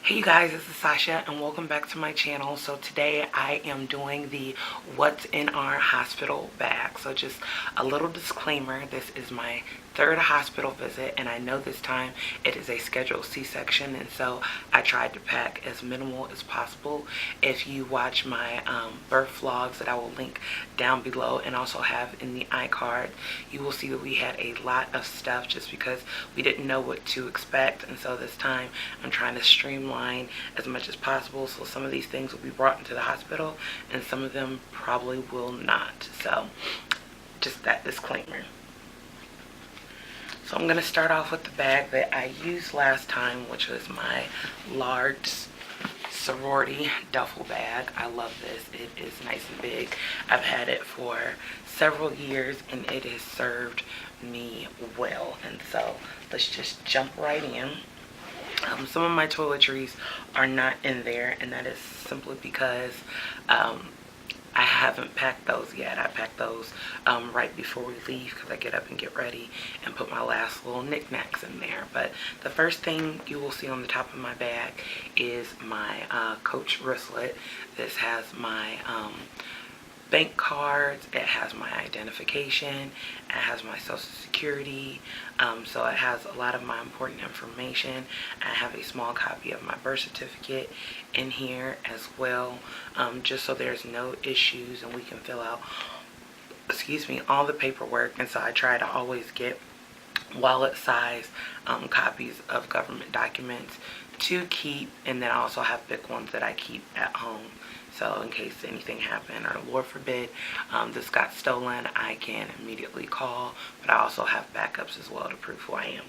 Hey you guys, this is Sasha and welcome back to my channel. So today I am doing the what's in our hospital bag. So just a little disclaimer, this is my third hospital visit and I know this time it is a scheduled C-section, and so I tried to pack as minimal as possible. If you watch my birth vlogs that I will link down below and also have in the iCard, you will see that we had a lot of stuff just because we didn't know what to expect, and so this time I'm trying to streamline as much as possible. So some of these things will be brought into the hospital and some of them probably will not. So just that disclaimer. So I'm going to start off with the bag that I used last time, which was my large sorority duffel bag. I love this. It is nice and big. I've had it for several years and it has served me well. And so let's just jump right in. Some of my toiletries are not in there, and that is simply because I haven't packed those yet. I pack those right before we leave because I get up and get ready and put my last little knickknacks in there. But the first thing you will see on the top of my bag is my Coach wristlet. This has my bank cards, it has my identification, it has my social security, so it has a lot of my important information. I have a small copy of my birth certificate in here as well, just so there's no issues and we can fill out, all the paperwork. And so I try to always get wallet size copies of government documents to keep, and then I also have big ones that I keep at home. So in case anything happened, or Lord forbid, this got stolen, I can immediately call, but I also have backups as well to prove who I am.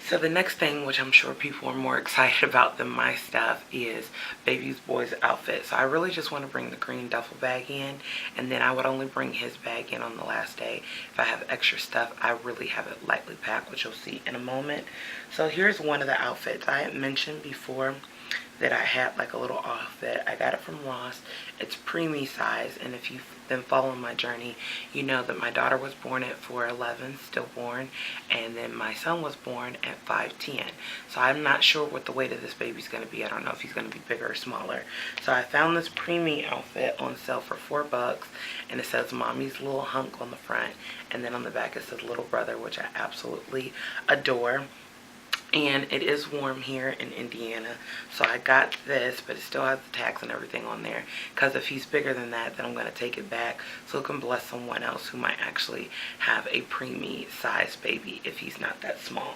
So the next thing, which I'm sure people are more excited about than my stuff, is baby's boy's outfit. So I really just want to bring the green duffel bag in, and then I would only bring his bag in on the last day. If I have extra stuff, I really have it lightly packed, which you'll see in a moment. So here's one of the outfits. I had mentioned before that I had like a little outfit. I got it from Ross. It's preemie size, and if you've been following my journey, you know that my daughter was born at 4'11", stillborn, and then my son was born at 5'10". So I'm not sure what the weight of this baby's going to be. I don't know if he's going to be bigger or smaller. So I found this preemie outfit on sale for $4, and it says Mommy's Little Hunk on the front, and then on the back it says Little Brother, which I absolutely adore. And it is warm here in Indiana, so I got this, but it still has the tags and everything on there, because if he's bigger than that, then I'm going to take it back so it can bless someone else who might actually have a preemie size baby if he's not that small.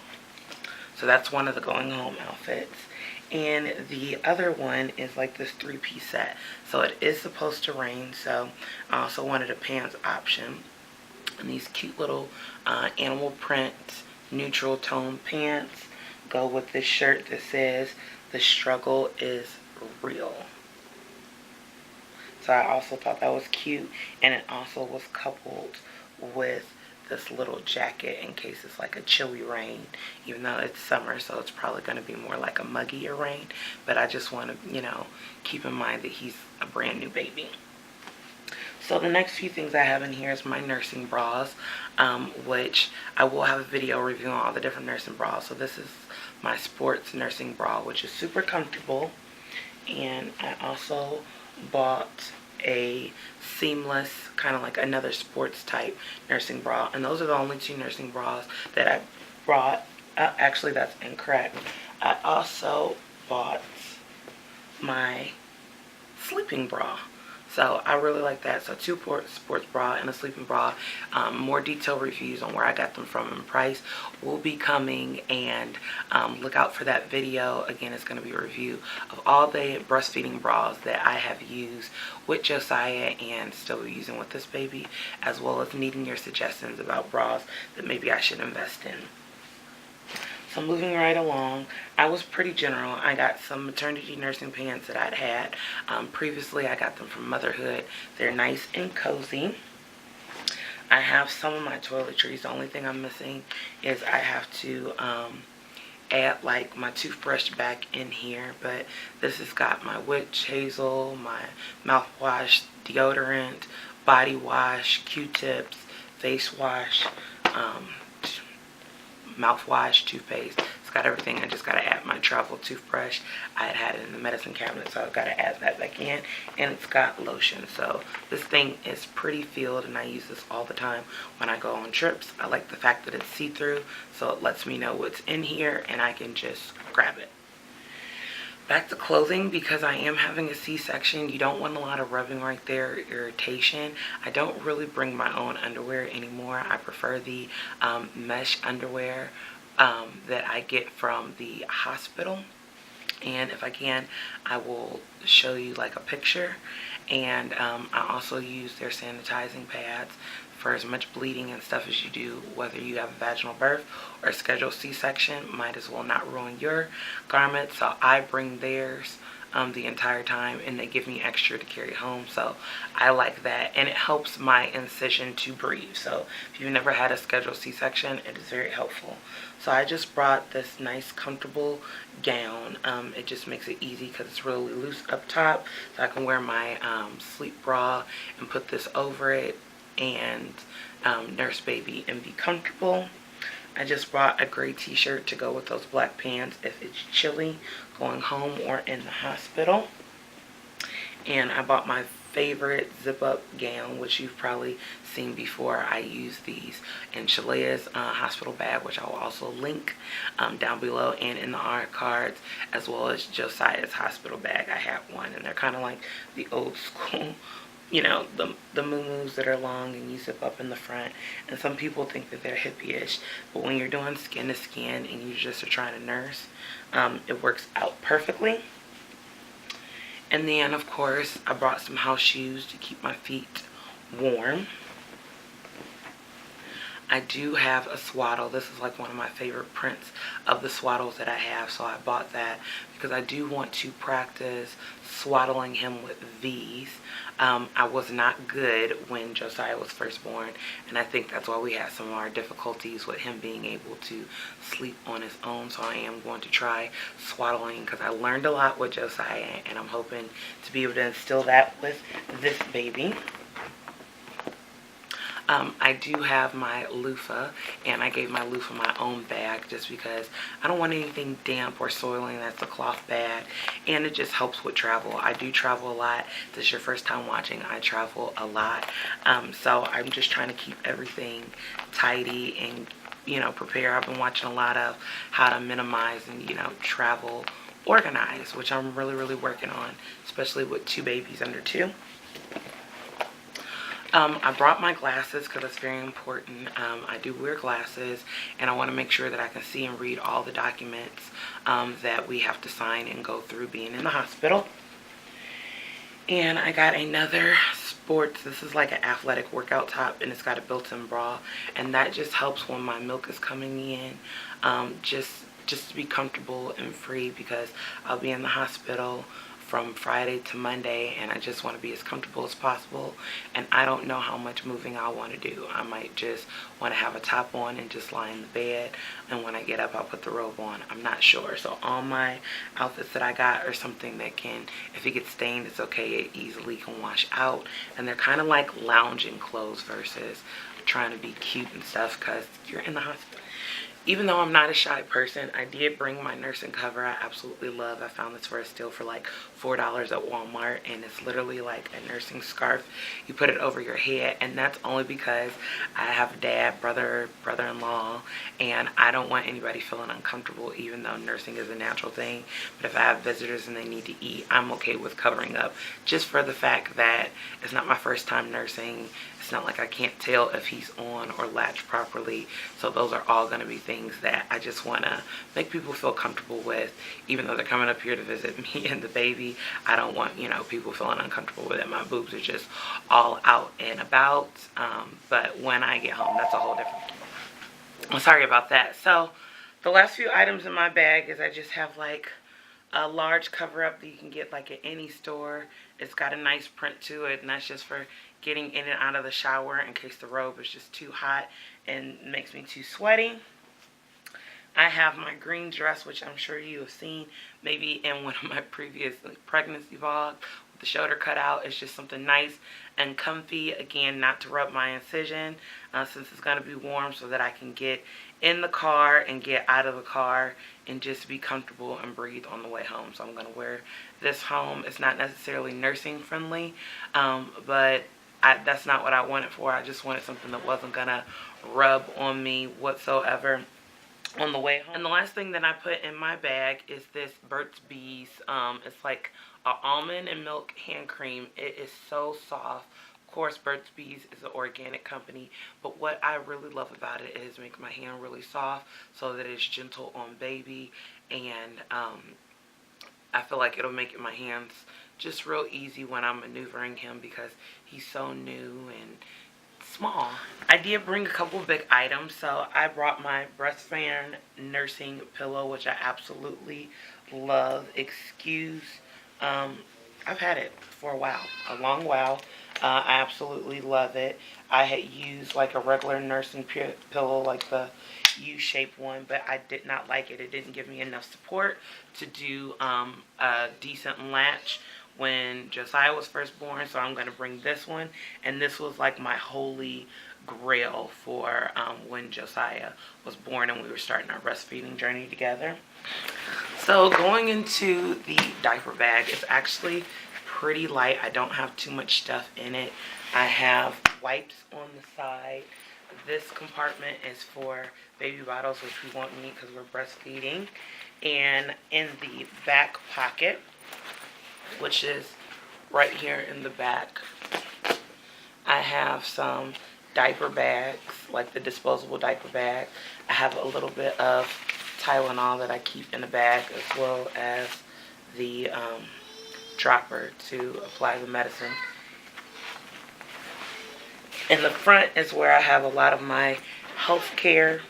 So that's one of the going home outfits. And the other one is like this 3-piece set. So it is supposed to rain, so I also wanted a pants option. And these cute little animal print neutral tone pants go with this shirt that says the struggle is real. So I also thought that was cute, and it also was coupled with this little jacket in case it's like a chilly rain, even though it's summer, so it's probably going to be more like a muggier rain. But I just want to, keep in mind that he's a brand new baby. So the next few things I have in here is my nursing bras, which I will have a video reviewing all the different nursing bras. So this is my sports nursing bra, which is super comfortable. And I also bought a seamless, kind of like another sports type nursing bra. And those are the only two nursing bras that I brought. Actually, that's incorrect. I also bought my sleeping bra. So I really like that. So 2 sports bra and a sleeping bra. More detailed reviews on where I got them from and price will be coming, and look out for that video. Again, it's going to be a review of all the breastfeeding bras that I have used with Josiah and still using with this baby, as well as needing your suggestions about bras that maybe I should invest in. So moving right along, I was pretty general. I got some maternity nursing pants that I'd had. Previously, I got them from Motherhood. They're nice and cozy. I have some of my toiletries. The only thing I'm missing is I have to add like my toothbrush back in here. But this has got my witch hazel, my mouthwash, deodorant, body wash, Q-tips, face wash, mouthwash, toothpaste. It's got everything. I just got to add my travel toothbrush. I had it in the medicine cabinet, so I've got to add that back in. And it's got lotion. So this thing is pretty filled, and I use this all the time when I go on trips. I like the fact that it's see-through, so it lets me know what's in here, and I can just grab it. Back to clothing, because I am having a C-section, you don't want a lot of rubbing right there, irritation. I don't really bring my own underwear anymore. I prefer the mesh underwear that I get from the hospital. And if I can, I will show you like a picture. And I also use their sanitizing pads for as much bleeding and stuff as you do, whether you have a vaginal birth or a scheduled C-section. Might as well not ruin your garment. So I bring theirs the entire time, and they give me extra to carry home. So I like that, and it helps my incision to breathe. So if you've never had a scheduled C-section, it is very helpful. So I just brought this nice comfortable gown. It just makes it easy because it's really loose up top, so I can wear my sleep bra and put this over it and nurse baby and be comfortable. I just brought a gray t-shirt to go with those black pants if it's chilly going home or in the hospital. And I bought my favorite zip-up gown, which you've probably seen before. I use these in Shalea's hospital bag, which I will also link down below and in the art cards, as well as Josiah's hospital bag. I have one, and they're kind of like the old school, you know, the muumuus that are long and you zip up in the front. And some people think that they're hippie-ish, but when you're doing skin to skin and you just are trying to nurse, it works out perfectly. And then, of course, I brought some house shoes to keep my feet warm. I do have a swaddle. This is like one of my favorite prints of the swaddles that I have, so I bought that because I do want to practice swaddling him with these. I was not good when Josiah was first born, and I think that's why we had some of our difficulties with him being able to sleep on his own. So I am going to try swaddling because I learned a lot with Josiah, and I'm hoping to be able to instill that with this baby. I do have my loofah, and I gave my loofah my own bag just because I don't want anything damp or soiling. That's a cloth bag, and it just helps with travel. I do travel a lot. If this is your first time watching, I travel a lot. So I'm just trying to keep everything tidy and, you know, prepare. I've been watching a lot of how to minimize and, you know, travel organized, which I'm really working on, especially with 2 babies under 2. I brought my glasses because it's very important. I do wear glasses, and I want to make sure that I can see and read all the documents that we have to sign and go through being in the hospital. And I got another sports. This is like an athletic workout top, and it's got a built-in bra, and that just helps when my milk is coming in, just to be comfortable and free, because I'll be in the hospital from Friday to Monday, and I just want to be as comfortable as possible. And I don't know how much moving I want to do. I might just want to have a top on and just lie in the bed, and when I get up I'll put the robe on. I'm not sure. So all my outfits that I got are something that can, if it gets stained, it's okay, it easily can wash out. And they're kind of like lounging clothes versus trying to be cute and stuff, because you're in the hospital. Even though I'm not a shy person, I did bring my nursing cover. I absolutely love. I found this for a steal for like $4 at Walmart, and it's literally like a nursing scarf. You put it over your head, and that's only because I have a dad, brother-in-law, and I don't want anybody feeling uncomfortable, even though nursing is a natural thing. But if I have visitors and they need to eat, I'm okay with covering up, just for the fact that it's not my first time nursing. It's not like I can't tell if he's on or latched properly. So those are all going to be things that I just want to make people feel comfortable with. Even though they're coming up here to visit me and the baby, I don't want, you know, people feeling uncomfortable with it. My boobs are just all out and about. But when I get home, that's a whole different thing. I'm sorry about that. So the last few items in my bag is I just have like a large cover up that you can get like at any store. It's got a nice print to it, and that's just for getting in and out of the shower in case the robe is just too hot and makes me too sweaty. I have my green dress, which I'm sure you have seen maybe in one of my previous pregnancy vlogs, with the shoulder cut out. It's just something nice and comfy, again, not to rub my incision, since it's going to be warm, so that I can get in the car and get out of the car and just be comfortable and breathe on the way home. So I'm going to wear this home. It's not necessarily nursing friendly, but that's not what I wanted for. I just wanted something that wasn't going to rub on me whatsoever on the way home. And the last thing that I put in my bag is this Burt's Bees. It's like an almond and milk hand cream. It is so soft. Of course, Burt's Bees is an organic company, but what I really love about it is make my hand really soft so that it's gentle on baby, and I feel like it'll make my hands just real easy when I'm maneuvering him because he's so new and small. I did bring a couple of big items. So I brought my breastfan nursing pillow, which I absolutely love. I've had it for a while, a long while. I absolutely love it. I had used like a regular nursing pillow, like the U-shaped one, but I did not like it. It didn't give me enough support to do a decent latch when Josiah was first born, so I'm going to bring this one. And this was like my holy grail for when Josiah was born and we were starting our breastfeeding journey together. So going into the diaper bag, it's actually pretty light. I don't have too much stuff in it. I have wipes on the side. This compartment is for baby bottles, which we won't need because we're breastfeeding. And in the back pocket, which is right here in the back, I have some diaper bags, like the disposable diaper bag. I have a little bit of Tylenol that I keep in the bag, as well as the dropper to apply the medicine. In the front is where I have a lot of my healthcare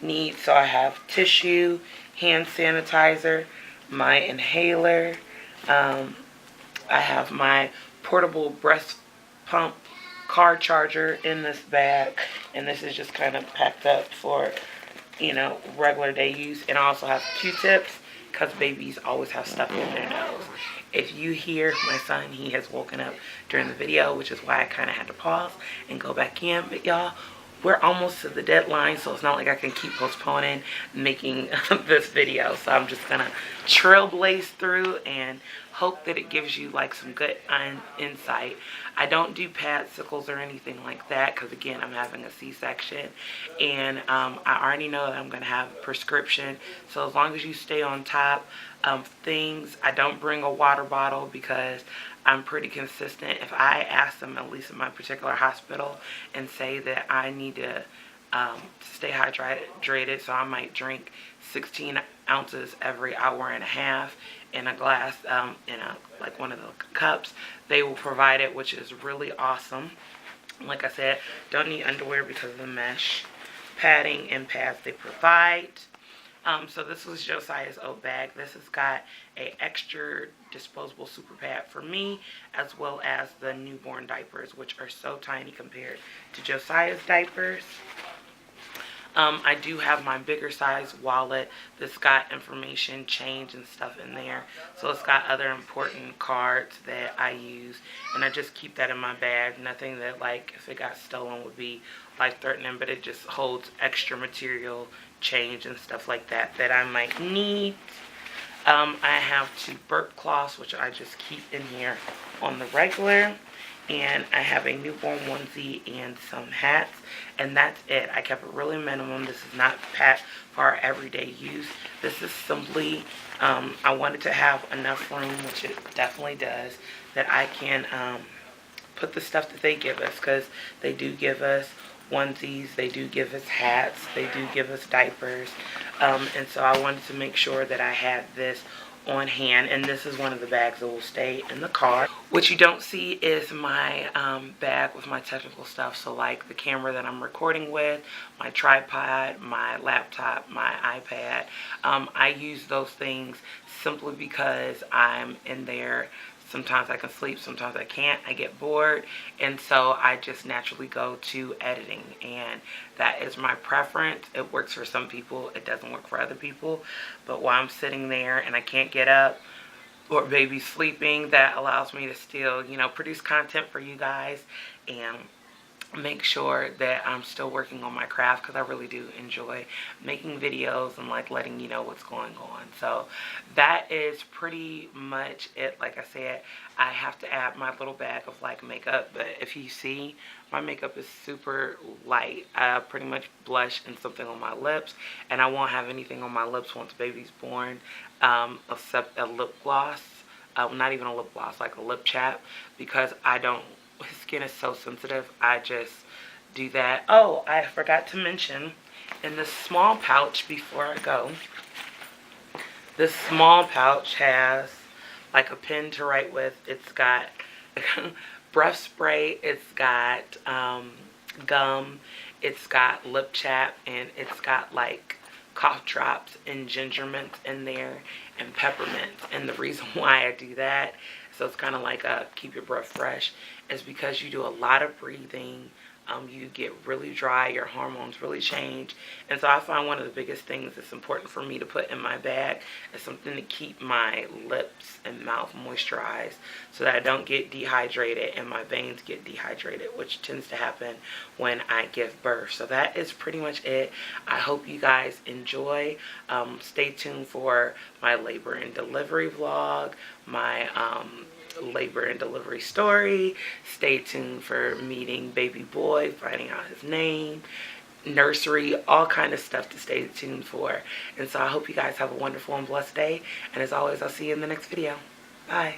needs. So I have tissue, hand sanitizer, my inhaler. I have my portable breast pump car charger in this bag. And this is just kind of packed up for, you know, regular day use. And I also have Q-tips because babies always have stuff in their nose. If you hear my son, he has woken up during the video, which is why I kind of had to pause and go back in. But y'all, we're almost to the deadline, so it's not like I can keep postponing making this video. So I'm just gonna trailblaze through and hope that it gives you like some good insight. I don't do pad sickles or anything like that because, again, I'm having a C-section, and I already know that I'm gonna have a prescription. So as long as you stay on top of things, I don't bring a water bottle because I'm pretty consistent. If I ask them, at least in my particular hospital, and say that I need to stay hydrated, so I might drink 16 ounces every hour and a half in a glass, like one of the cups, they will provide it, which is really awesome. Like I said, don't need underwear because of the mesh. Padding and pads they provide. So this was Josiah's old bag. This has got a extra disposable super pad for me, as well as the newborn diapers, which are so tiny compared to Josiah's diapers. I do have my bigger size wallet that's got information, change, and stuff in there. So it's got other important cards that I use, and I just keep that in my bag. Nothing that, like, if it got stolen would be life-threatening, but it just holds extra material, change, and stuff like that that I might need. I have 2 burp cloths, which I just keep in here on the regular. And I have a newborn onesie and some hats, and that's it. I kept it really minimum. This is not packed for our everyday use. This is simply, I wanted to have enough room, which it definitely does, that I can put the stuff that they give us, because they do give us onesies, they do give us hats, they do give us diapers, and so I wanted to make sure that I had this on hand. And this is one of the bags that will stay in the car. What you don't see is my bag with my technical stuff, so like the camera that I'm recording with, my tripod, my laptop, my iPad. I use those things simply because I'm in there. Sometimes I can sleep, sometimes I can't. I get bored, and so I just naturally go to editing, and that is my preference. It works for some people, it doesn't work for other people. But while I'm sitting there and I can't get up, or baby's sleeping, that allows me to still, you know, produce content for you guys. And make sure that I'm still working on my craft, because I really do enjoy making videos and like letting you know what's going on. So that is pretty much it. Like I said, I have to add my little bag of like makeup, but if you see, my makeup is super light. I pretty much blush and something on my lips, and I won't have anything on my lips once baby's born, except a lip gloss. Not even a lip gloss, like a lip chap, because I don't, his skin is so sensitive. I just do that. Oh, I forgot to mention, in this small pouch before I go, this small pouch has like a pen to write with. It's got breath spray, it's got gum, it's got lip chap, and it's got like cough drops and ginger mints in there and peppermint. And the reason why I do that, so it's kind of like a keep your breath fresh, is because you do a lot of breathing. You get really dry, your hormones really change. And so I find one of the biggest things that's important for me to put in my bag is something to keep my lips and mouth moisturized, so that I don't get dehydrated and my veins get dehydrated, which tends to happen when I give birth. So that is pretty much it. I hope you guys enjoy. Stay tuned for my labor and delivery vlog, my labor and delivery story. Stay tuned for meeting baby boy, finding out his name, nursery, all kind of stuff to stay tuned for. And so I hope you guys have a wonderful and blessed day, and as always, I'll see you in the next video. Bye.